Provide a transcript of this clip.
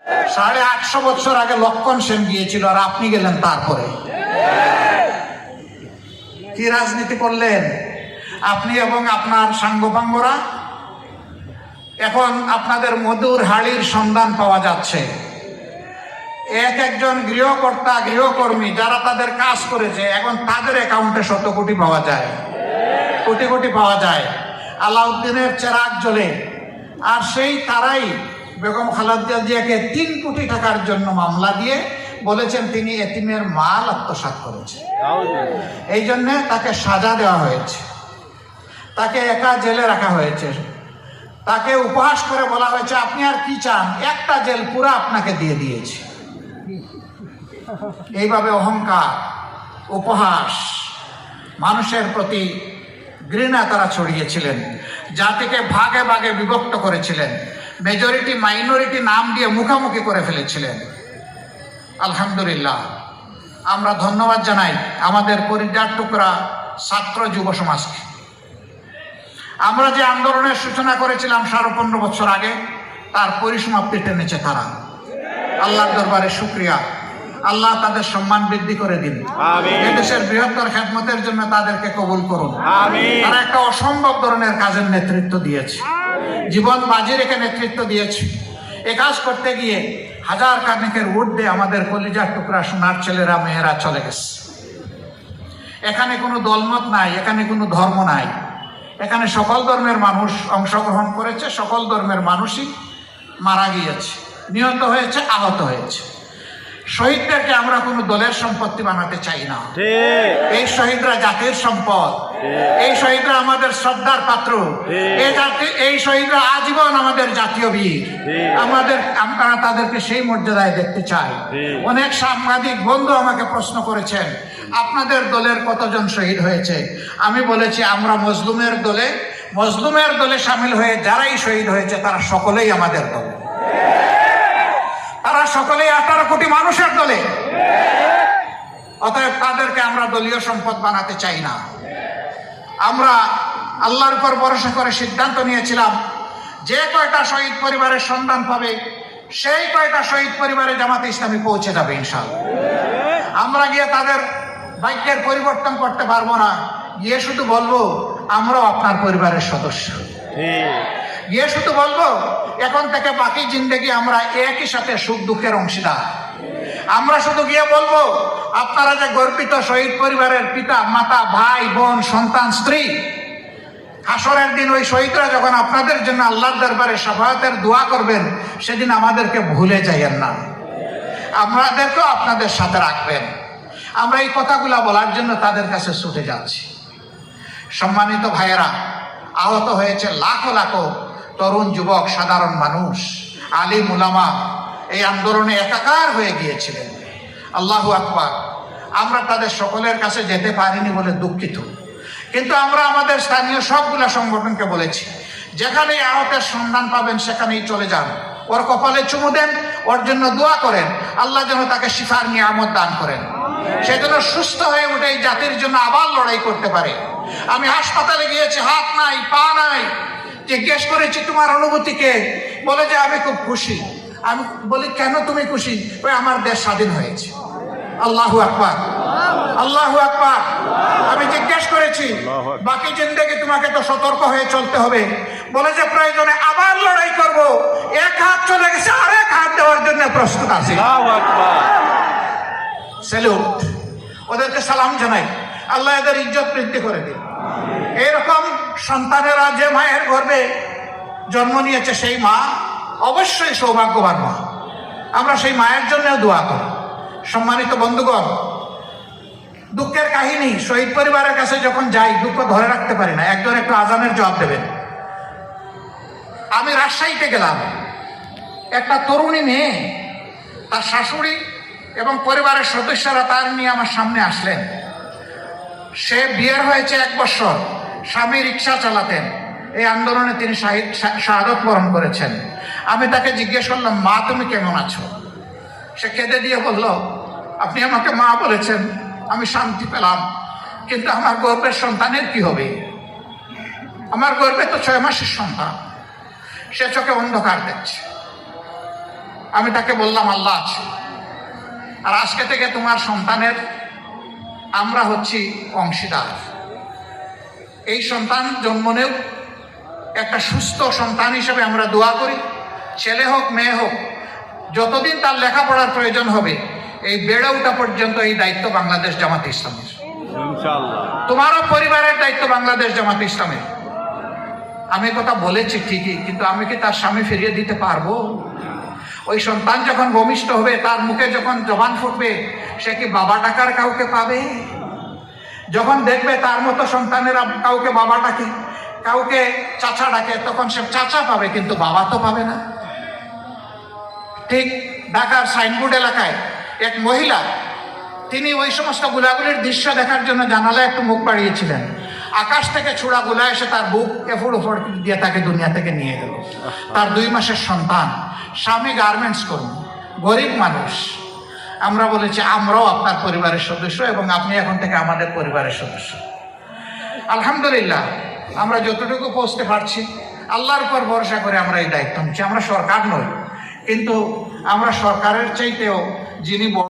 850 বছর আগে লক্ষণ সেন গিয়েছিল, আর আপনি গেলেন তারপরে। কি রাজনীতি করলেন আপনি এবং আপনার সাঙ্গপাঙ্গরা? এখন আপনাদের মধুর হাড়ির সন্ধান পাওয়া যাচ্ছে। একজন গৃহকর্তা গৃহকর্মী যারা তাদের কাজ করেছে, এখন তাদের অ্যাকাউন্টে 100 কোটি পাওয়া যায়, কোটি কোটি পাওয়া যায়। আলাউদ্দিনের চেরাগ জ্বলে, আর সেই তারাই বেগম খালেদা জিয়াকে 3 কোটি টাকার জন্য মামলা দিয়ে বলেছেন তিনি এতিমের মাল আত্মসাৎ করেছে। এই জন্যে তাকে সাজা দেওয়া হয়েছে, তাকে একা জেলে রাখা হয়েছে, তাকে উপহাস করে বলা হয়েছে আপনি আর কি চান, একটা জেল পুরো আপনাকে দিয়ে দিয়েছি। এইভাবে অহংকার, উপহাস, মানুষের প্রতি ঘৃণা তারা ছড়িয়েছিলেন, জাতিকে ভাগে ভাগে বিভক্ত করেছিলেন, মেজরিটি মাইনরিটি নাম দিয়ে মুখামুখি করে ফেলেছিলেন। আলহামদুলিল্লাহ, আমরা ধন্যবাদ জানাই আমাদের পরিযার টুকরা ছাত্র যুব সমাজকে। আমরা যে আন্দোলনের সূচনা করেছিলাম 15.5 বছর আগে, তার পরিসমাপ্তি টেনেছে তারা। আল্লাহর দরবারে শুকরিয়া, আল্লাহ তাদের সম্মান বৃদ্ধি করে দিন। এদেশের বৃহত্তর খেদমতের জন্য তাদেরকে কবুল করুন। তারা একটা অসম্ভব ধরনের কাজের নেতৃত্ব দিয়েছে, জীবন বাজি রেখে নেতৃত্ব দিয়েছে। এ কাজ করতে গিয়ে হাজার খানেকের ঊর্ধ্বে আমাদের কলিজার টুকরা সোনার ছেলেরা মেয়েরা চলে গেছে। এখানে কোনো দলমত নাই, এখানে কোনো ধর্ম নাই, এখানে সকল ধর্মের মানুষ অংশগ্রহণ করেছে, সকল ধর্মের মানুষই মারা গিয়েছে, নিহত হয়েছে, আহত হয়েছে। শহীদদেরকে আমরা কোনো দলের সম্পত্তি বানাতে চাই না। এই শহীদরা জাতির সম্পদ, এই শহীদরা আমাদের শ্রদ্ধার পাত্র, এই শহীদরা আজীবন আমাদের জাতীয় বীর। আমরা তাদেরকে সেই মর্যাদায় দেখতে চাই। অনেক সাংবাদিক বন্ধু আমাকে প্রশ্ন করেছেন আপনাদের দলের কতজন শহীদ হয়েছে। আমি বলেছি আমরা মজলুমের দলে সামিল হয়ে যারাই শহীদ হয়েছে তারা সকলেই আমাদের দলে, তারা সকলেই 18 কোটি মানুষের দলে। অতএব তাদেরকে আমরা দলীয় সম্পদ বানাতে চাই না। আমরা আল্লাহর উপর ভরসা করে সিদ্ধান্ত নিয়েছিলাম যে কয়টা শহীদ পরিবারের সন্ধান পাবে সেই কয়টা শহীদ পরিবারে জামাতে ইসলামী পৌঁছে যাবে ইনশাআল্লাহ। আমরা গিয়ে তাদের ভাগ্যের পরিবর্তন করতে পারবো না, গিয়ে শুধু বলবো আমরাও আপনার পরিবারের সদস্য, গিয়ে শুধু বলবো এখন থেকে বাকি জিন্দেগি আমরা একই সাথে সুখ দুঃখের অংশীদার। আমরা শুধু গিয়ে বলবো আপনারা যে গর্বিত শহীদ পরিবারের পিতা মাতা ভাই বোন সন্তান স্ত্রী, হাসরের দিন ওই শহীদরা যখন আপনাদের জন্য আল্লাহর দরবারে শাফায়াতের দোয়া করবেন সেদিন আমাদেরকে ভুলে যাইয়েন না, আমাদেরকেও আপনাদের সাথে রাখবেন। আমরা এই কথাগুলা বলার জন্য তাদের কাছে ছুটে যাচ্ছি। সম্মানিত ভাইয়েরা, আহত হয়েছে লাখো লাখো তরুণ যুবক, সাধারণ মানুষ, আলিম উলামা এই আন্দোলনে একাকার হয়ে গিয়েছিলেন। আল্লাহু আকবার। আমরা তাদের সকলের কাছে যেতে পারিনি বলে দুঃখিত, কিন্তু আমরা আমাদের স্থানীয় সবগুলা সংগঠনকে বলেছি যেখানে আহতের সন্ধান পাবেন সেখানেই চলে যান, ওর কপালে চুমু দেন, ওর জন্য দোয়া করেন, আল্লাহ যেন তাকে শিফার নিয়ামত দান করেন, সে যেন সুস্থ হয়ে উঠে এই জাতির জন্য আবার লড়াই করতে পারে। আমি হাসপাতালে গিয়েছি, হাত নাই পা নাই, জিজ্ঞেস করেছি তোমার অনুভূতিকে, বলে যে আমি খুব খুশি। আমি বলি কেন তুমি খুশি? ওই আমার দেশ স্বাধীন হয়েছে। আল্লাহু আকবার, আল্লাহু আকবার। আমি জিজ্ঞেস করেছি বাকি জিন্দেগি তোমাকে তো সতর্ক হয়ে চলতে হবে, বলে যে প্রয়োজনে আবার লড়াই করব, এক হাত চলে গেছে আরেক হাত দেওয়ার জন্য প্রস্তুত আছি। আল্লাহু আকবার। স্যালুট, ওদেরকে সালাম জানাই, আল্লাহ এদের ইজ্জত বৃদ্ধি করে দিন। এরকম সন্তানেরা যে মায়ের গর্ভে জন্ম নিয়েছে সেই মা অবশ্যই সৌভাগ্যবান মা, আমরা সেই মায়ের জন্য দোয়া করি। সম্মানিত বন্ধুগণ, দুঃখের কাহিনী, শহীদ পরিবারের কাছে যখন যাই দুঃখ ধরে রাখতে পারি না। একজন একটু আজানের জবাব দেবেন। আমি রাজশাহীতে গেলাম, একটা তরুণী মেয়ে, তার শাশুড়ি এবং পরিবারের সদস্যরা তার নিয়ে আমার সামনে আসলেন। সে বিয়ের হয়েছে 1 বছর, স্বামী রিক্সা চালাতেন, এই আন্দোলনে তিনি শাহাদত বরণ করেছেন। আমি তাকে জিজ্ঞেস করলাম মা তুমি কেমন আছো? সে কেঁদে দিয়ে বলল আপনি আমাকে মা বলেছেন, আমি শান্তি পেলাম, কিন্তু আমার গর্ভের সন্তানের কি হবে? আমার গর্ভে তো 6 মাসের সন্তান। সে চোখে অন্ধকার দেখছে। আমি তাকে বললাম আল্লাহ আছে, আর আজকে থেকে তোমার সন্তানের আমরা হচ্ছি অংশীদার। এই সন্তান জন্ম নেও, একটা সুস্থ সন্তান হিসেবে আমরা দোয়া করি, ছেলে হোক মেয়ে হোক, যতদিন তার লেখাপড়ার প্রয়োজন হবে এই বেড়ে ওঠা পর্যন্ত এই দায়িত্ব বাংলাদেশ জামাতে ইসলামের। তোমারও পরিবারের দায়িত্ব বাংলাদেশ জামাতে ইসলামের। আমি কথা বলেছি ঠিকই, কিন্তু আমি কি তার স্বামী ফিরিয়ে দিতে পারবো? ওই সন্তান যখন ভূমিষ্ঠ হবে, তার মুখে যখন জবান ফুটবে, সে কি বাবা ডাকার কাউকে পাবে? যখন দেখবে তার মতো সন্তানেরা কাউকে বাবা ডাকে, কাউকে চাচা ডাকে, তখন সে চাচা পাবে, কিন্তু বাবা তো পাবে না। ঠিক ঢাকার সাইনবোর্ড এলাকায় এক মহিলা, তিনি ওই সমস্ত গুলাগুলির দৃশ্য দেখার জন্য জানালায় একটু মুখ বাড়িয়েছিলেন। আকাশ থেকে ছোড়া গুলা এসে তার বুক এফুড় উফড় দিয়ে তাকে দুনিয়া থেকে নিয়ে গেল। তার 2 মাসের সন্তান, স্বামী গার্মেন্টস কর্মী, গরিব মানুষ। আমরা বলেছি আমরাও আপনার পরিবারের সদস্য এবং আপনি এখন থেকে আমাদের পরিবারের সদস্য। আলহামদুলিল্লাহ, আমরা যতটুকু পৌঁছতে পারছি আল্লাহর উপর ভরসা করে আমরা এই দায়িত্ব নিচ্ছি। আমরা সরকার নই, কিন্তু আমরা সরকারের চাইতেও যিনি